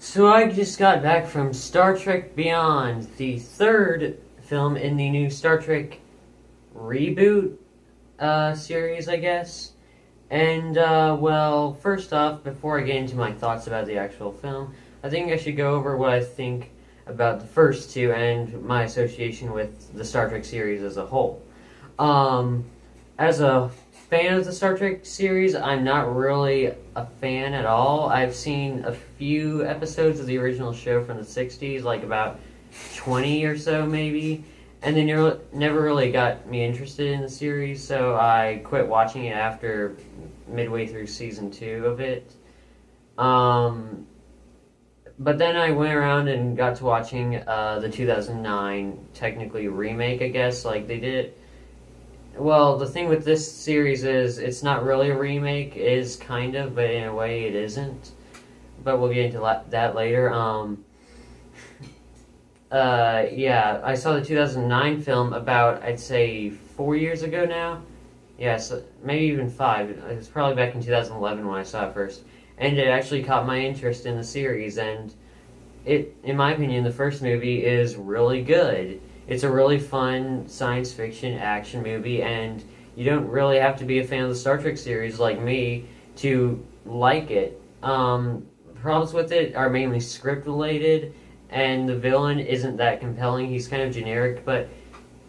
So I just got back from Star Trek Beyond, the third film in the new Star Trek reboot series, I guess. And, well, first off, before I get into my thoughts about the actual film, I think I should go over what I think about the first two and my association with the Star Trek series as a whole. As a fan of the Star Trek series, I'm not really a fan at all. I've seen a few episodes of the original show from the 60s, like about 20 or so maybe, and they never really got me interested in the series, so I quit watching it after midway through season 2 of it. But then I went around and got to watching the 2009, technically remake, I guess, like they did. Well, the thing with this series is it's not really a remake. It is kind of, but in a way it isn't. But we'll get into that later. Yeah, I saw the 2009 film about, I'd say, 4 years ago now. Yeah, so maybe even 5. It was probably back in 2011 when I saw it first. And it actually caught my interest in the series. And it, in my opinion, the first movie is really good. It's a really fun science fiction action movie, and you don't really have to be a fan of the Star Trek series like me to like it. Problems with it are mainly script related, and the villain isn't that compelling. He's kind of generic, but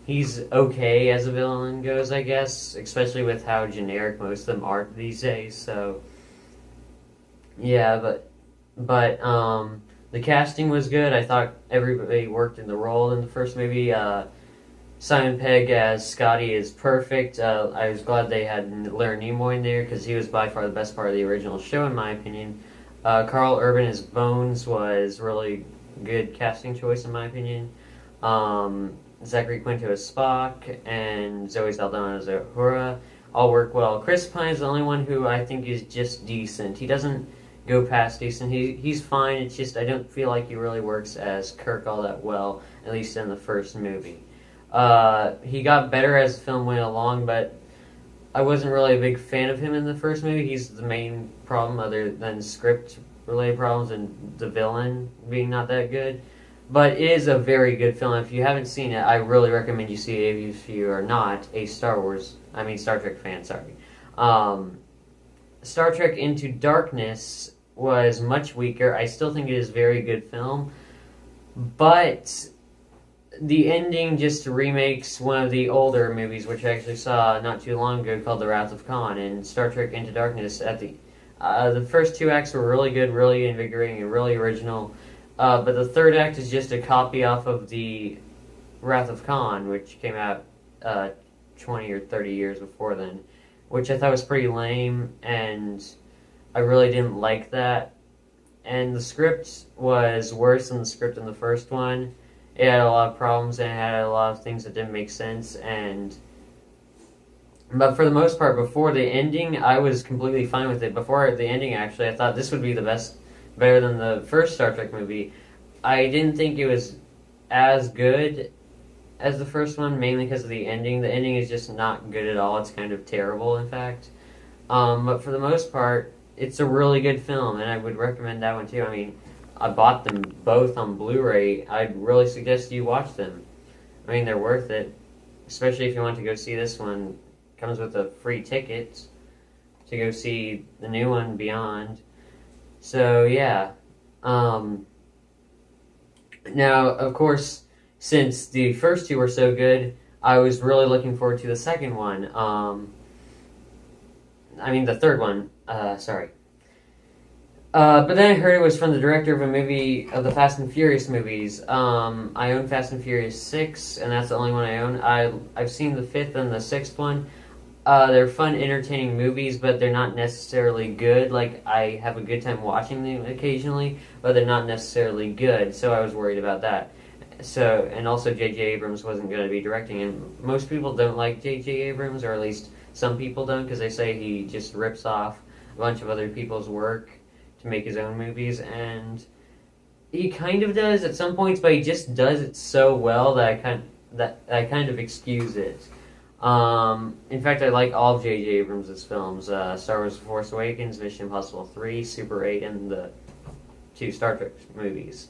he's okay as a villain goes, I guess, especially with how generic most of them are these days. So, yeah, but the casting was good. I thought everybody worked in the role in the first movie. Simon Pegg as Scotty is perfect. I was glad they had Leonard Nimoy in there because he was by far the best part of the original show, in my opinion. Karl Urban as Bones was really good casting choice, in my opinion. Zachary Quinto as Spock and Zoe Saldana as Uhura all work well. Chris Pine is the only one who I think is just decent. He doesn't go past decent. He's fine. It's just I don't feel like he really works as Kirk all that well, at least in the first movie. He got better as the film went along, but I wasn't really a big fan of him in the first movie. He's the main problem, other than script-related problems and the villain being not that good. But it is a very good film. If you haven't seen it, I really recommend you see it if you are not a Star Trek fan, sorry. Star Trek Into Darkness was much weaker. I still think it is a very good film, but the ending just remakes one of the older movies, which I actually saw not too long ago, called The Wrath of Khan, and Star Trek Into Darkness. At the first 2 acts were really good, really invigorating, and really original, but the third act is just a copy off of The Wrath of Khan, which came out 20 or 30 years before then, which I thought was pretty lame, and I really didn't like that. And the script was worse than the script in the first one. It had a lot of problems and it had a lot of things that didn't make sense. But for the most part, before the ending, I was completely fine with it. Before the ending, actually, I thought this would be better than the first Star Trek movie. I didn't think it was as good as the first one, mainly because of the ending. The ending is just not good at all. It's kind of terrible, in fact. But for the most part, it's a really good film, and I would recommend that one too. I mean, I bought them both on Blu-ray. I'd really suggest you watch them. I mean, they're worth it, especially if you want to go see this one. It comes with a free ticket to go see the new one, Beyond. So, yeah. Now, of course, since the first 2 were so good, I was really looking forward to the second one. The third one. Sorry. But then I heard it was from the director of a movie of the Fast and Furious movies. I own Fast and Furious 6, and that's the only one I own. I've seen the 5th and the 6th one. They're fun, entertaining movies, but they're not necessarily good. Like, I have a good time watching them occasionally, but they're not necessarily good, so I was worried about that. So, and also J.J. Abrams wasn't going to be directing, and most people don't like J.J. Abrams, or at least some people don't, because they say he just rips off a bunch of other people's work to make his own movies, and he kind of does at some points, but he just does it so well that I kind of excuse it. In fact, I like all of J.J. Abrams' films. Star Wars The Force Awakens, Mission Impossible 3, Super 8, and the two Star Trek movies.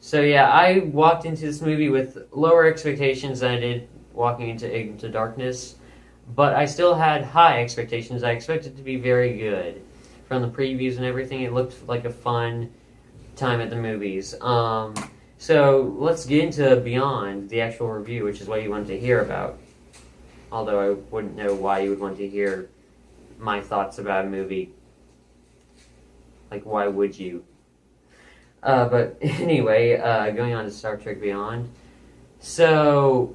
So yeah, I walked into this movie with lower expectations than I did walking into Darkness, but I still had high expectations. I expected it to be very good. From the previews and everything, it looked like a fun time at the movies. So let's get into Beyond, the actual review, which is what you wanted to hear about. Although I wouldn't know why you would want to hear my thoughts about a movie. Like, why would you? But anyway, going on to Star Trek Beyond. So,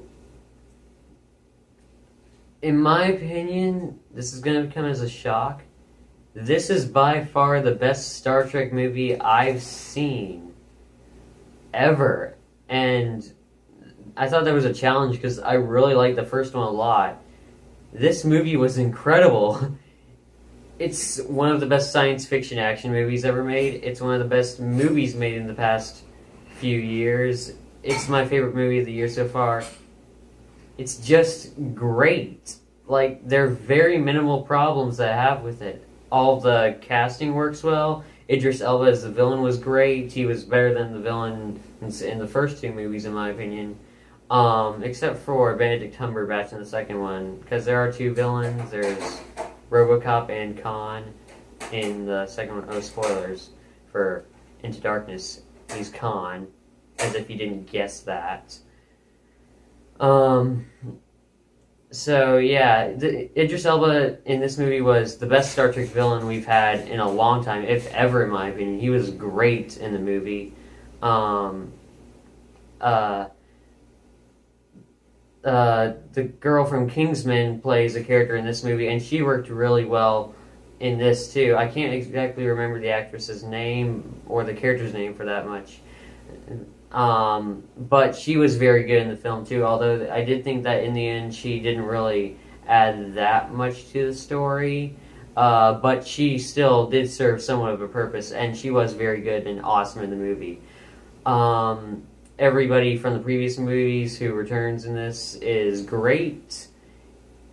in my opinion, this is going to come as a shock. This is by far the best Star Trek movie I've seen ever. And I thought that was a challenge because I really liked the first one a lot. This movie was incredible. It's one of the best science fiction action movies ever made. It's one of the best movies made in the past few years. It's my favorite movie of the year so far. It's just great. Like, there are very minimal problems that I have with it. All the casting works well. Idris Elba as the villain was great. He was better than the villain in the first two movies, in my opinion. Except for Benedict Cumberbatch in the second one. Because there are two villains. There's RoboCop and Khan in the second one. Oh, spoilers for Into Darkness. He's Khan. As if you didn't guess that. So, yeah, Idris Elba in this movie was the best Star Trek villain we've had in a long time, if ever, in my opinion. He was great in the movie. The girl from Kingsman plays a character in this movie, and she worked really well in this, too. I can't exactly remember the actress's name, or the character's name for that much. But she was very good in the film too, although I did think that in the end she didn't really add that much to the story, but she still did serve somewhat of a purpose, and she was very good and awesome in the movie. Everybody from the previous movies who returns in this is great,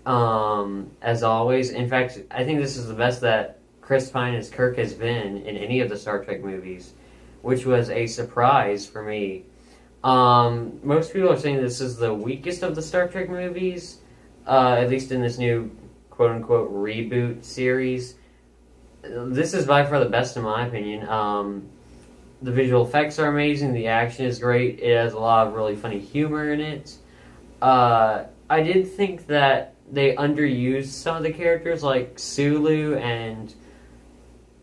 as always. In fact, I think this is the best that Chris Pine as Kirk has been in any of the Star Trek movies, which was a surprise for me. Most people are saying this is the weakest of the Star Trek movies, at least in this new quote-unquote reboot series. This is by far the best in my opinion. The visual effects are amazing, the action is great, it has a lot of really funny humor in it. I did think that they underused some of the characters, like Sulu and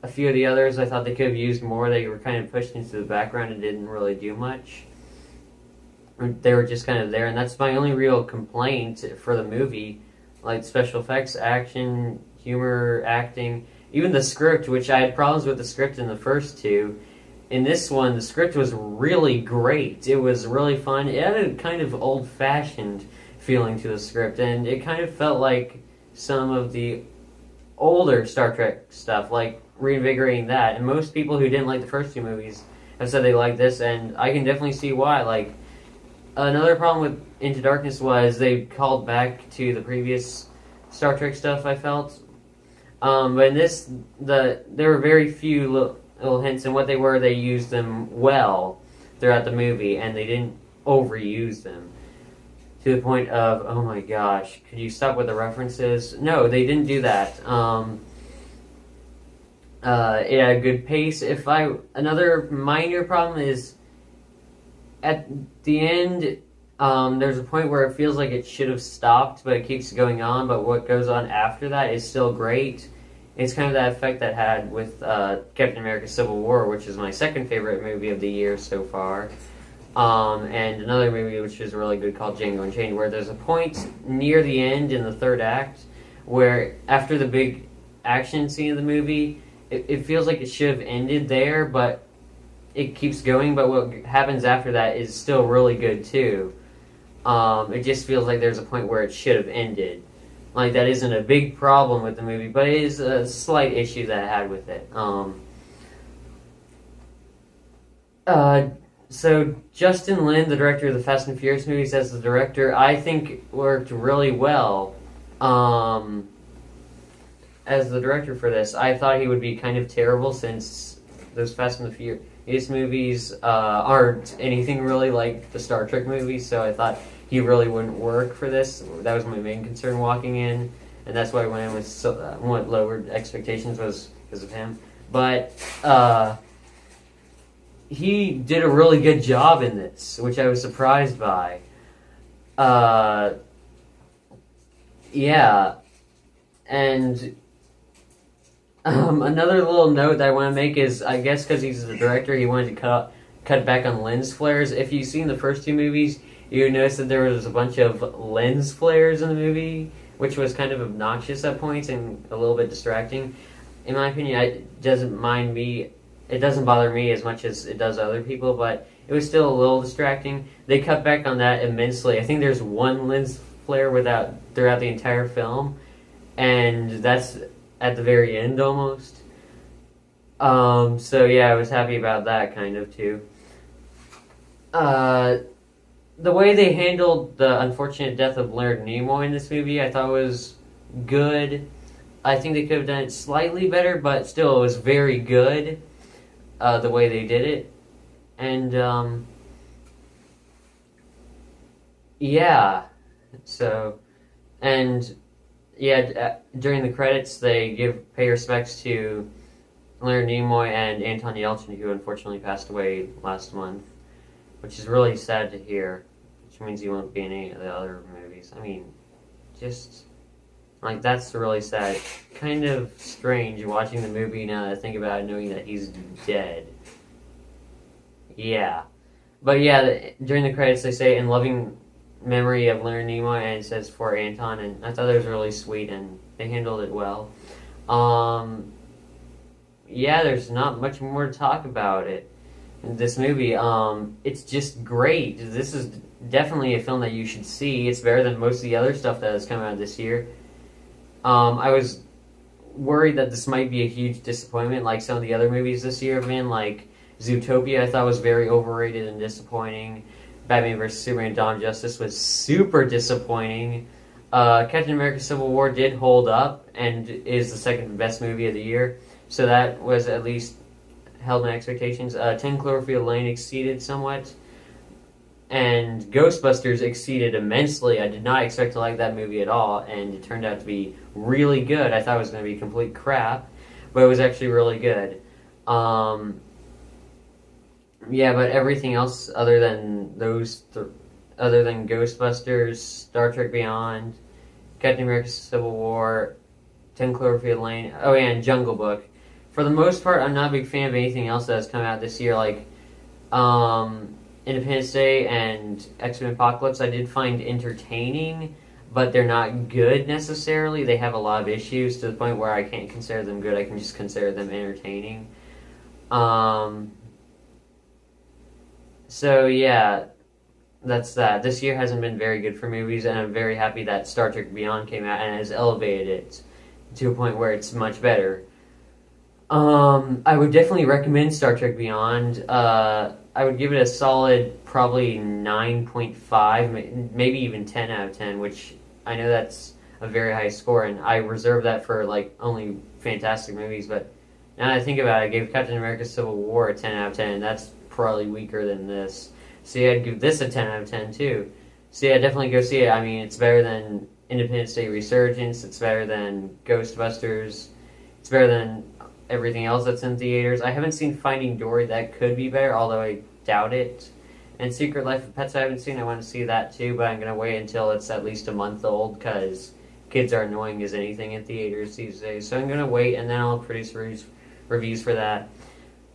a few of the others. I thought they could have used more. They were kind of pushed into the background and didn't really do much. They were just kind of there, and that's my only real complaint for the movie. Like, special effects, action, humor, acting, even the script, which I had problems with the script in the first two. In this one, the script was really great. It was really fun. It had a kind of old-fashioned feeling to the script, and it kind of felt like some of the older Star Trek stuff, like reinvigorating that. And most people who didn't like the first two movies have said they liked this, and I can definitely see why. Like, another problem with Into Darkness was they called back to the previous Star Trek stuff, I felt. But in this, there were very few little hints, and what they were, they used them well throughout the movie, and they didn't overuse them to the point of, oh my gosh, could you stop with the references? No, they didn't do that. It had a good pace. Another minor problem is at the end, there's a point where it feels like it should have stopped, but it keeps going on, but what goes on after that is still great. It's kind of that effect that had with Captain America Civil War, which is my second favorite movie of the year so far. And another movie which is really good called Django Unchained, where there's a point near the end in the third act where after the big action scene of the movie, it feels like it should have ended there, but it keeps going, but what happens after that is still really good too. It just feels like there's a point where it should have ended. Like, that isn't a big problem with the movie, but it is a slight issue that I had with it. So Justin Lin, the director of the Fast and Furious movies, as the director, I think worked really well as the director for this. I thought he would be kind of terrible since those Fast and the Furious movies aren't anything really like the Star Trek movies, so I thought he really wouldn't work for this. That was my main concern walking in, and that's why I went in with somewhat lowered expectations was because of him. But he did a really good job in this, which I was surprised by. Yeah, and another little note that I want to make is, I guess because he's the director, he wanted to cut back on lens flares. If you've seen the first two movies, you would notice that there was a bunch of lens flares in the movie, which was kind of obnoxious at points and a little bit distracting. In my opinion, it doesn't bother me as much as it does other people, but it was still a little distracting. They cut back on that immensely. I think there's one lens flare throughout the entire film, and that's at the very end almost. So yeah, I was happy about that kind of too. The way they handled the unfortunate death of Leonard Nimoy in this movie, I thought was good. I think they could have done it slightly better, but still, it was very good, the way they did it. And, yeah. So, and, yeah, during the credits, they pay respects to Leonard Nimoy and Anton Yelchin, who unfortunately passed away last month, which is really sad to hear, which means he won't be in any of the other movies. I mean, just, like, that's really sad. Kind of strange watching the movie now that I think about it, knowing that he's dead. Yeah. But yeah, during the credits they say, in loving memory of Leonard Nimoy, and it says for Anton, and I thought that was really sweet, and they handled it well. Yeah, there's not much more to talk about it. This movie, it's just great. This is definitely a film that you should see. It's better than most of the other stuff that has come out this year. I was worried that this might be a huge disappointment, like some of the other movies this year have been, like Zootopia. I thought was very overrated and disappointing. Batman vs. Superman: Dawn of Justice was super disappointing. Captain America: Civil War did hold up and is the second best movie of the year, so that was at least held my expectations. 10 Cloverfield Lane exceeded somewhat, and Ghostbusters exceeded immensely. I did not expect to like that movie at all, and it turned out to be really good. I thought it was going to be complete crap, but it was actually really good. Yeah, but everything else other than other than Ghostbusters, Star Trek Beyond, Captain America: Civil War, 10 Cloverfield Lane, oh yeah, and Jungle Book. For the most part, I'm not a big fan of anything else that has come out this year, like Independence Day and X-Men Apocalypse. I did find entertaining, but they're not good necessarily. They have a lot of issues to the point where I can't consider them good. I can just consider them entertaining. So yeah, that's that. This year hasn't been very good for movies, and I'm very happy that Star Trek Beyond came out and has elevated it to a point where it's much better. I would definitely recommend Star Trek Beyond. I would give it a solid probably 9.5, maybe even 10 out of 10, which I know that's a very high score, and I reserve that for like only fantastic movies, but now that I think about it, I gave Captain America: Civil War a 10 out of 10, and that's probably weaker than this. So yeah, I'd give this a 10 out of 10 too. So yeah, definitely go see it. I mean, it's better than Independence Day Resurgence, it's better than Ghostbusters, it's better than everything else that's in theaters. I haven't seen Finding Dory. That could be better, although I doubt it. And Secret Life of Pets I haven't seen. I want to see that too, but I'm going to wait until it's at least a month old, because kids are annoying as anything in theaters these days. So I'm going to wait, and then I'll produce reviews for that.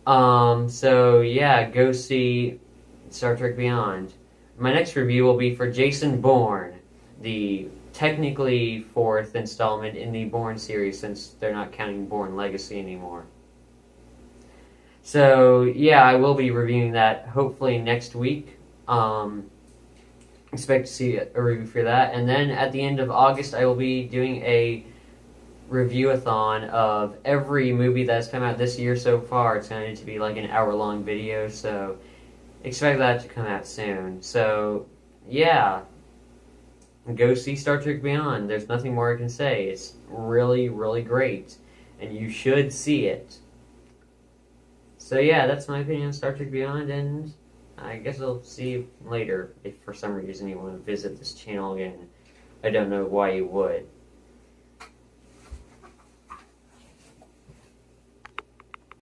So yeah, go see Star Trek Beyond. My next review will be for Jason Bourne, the technically fourth installment in the Bourne series, since they're not counting Bourne Legacy anymore. So yeah, I will be reviewing that hopefully next week. Expect to see a review for that, and then at the end of August I will be doing a review-a-thon of every movie that's come out this year so far. It's going to be like an hour-long video, so expect that to come out soon. So yeah, go see Star Trek Beyond. There's nothing more I can say. It's really, really great, and you should see it. So yeah, that's my opinion on Star Trek Beyond, and I guess I'll see you later if for some reason you want to visit this channel again. I don't know why you would.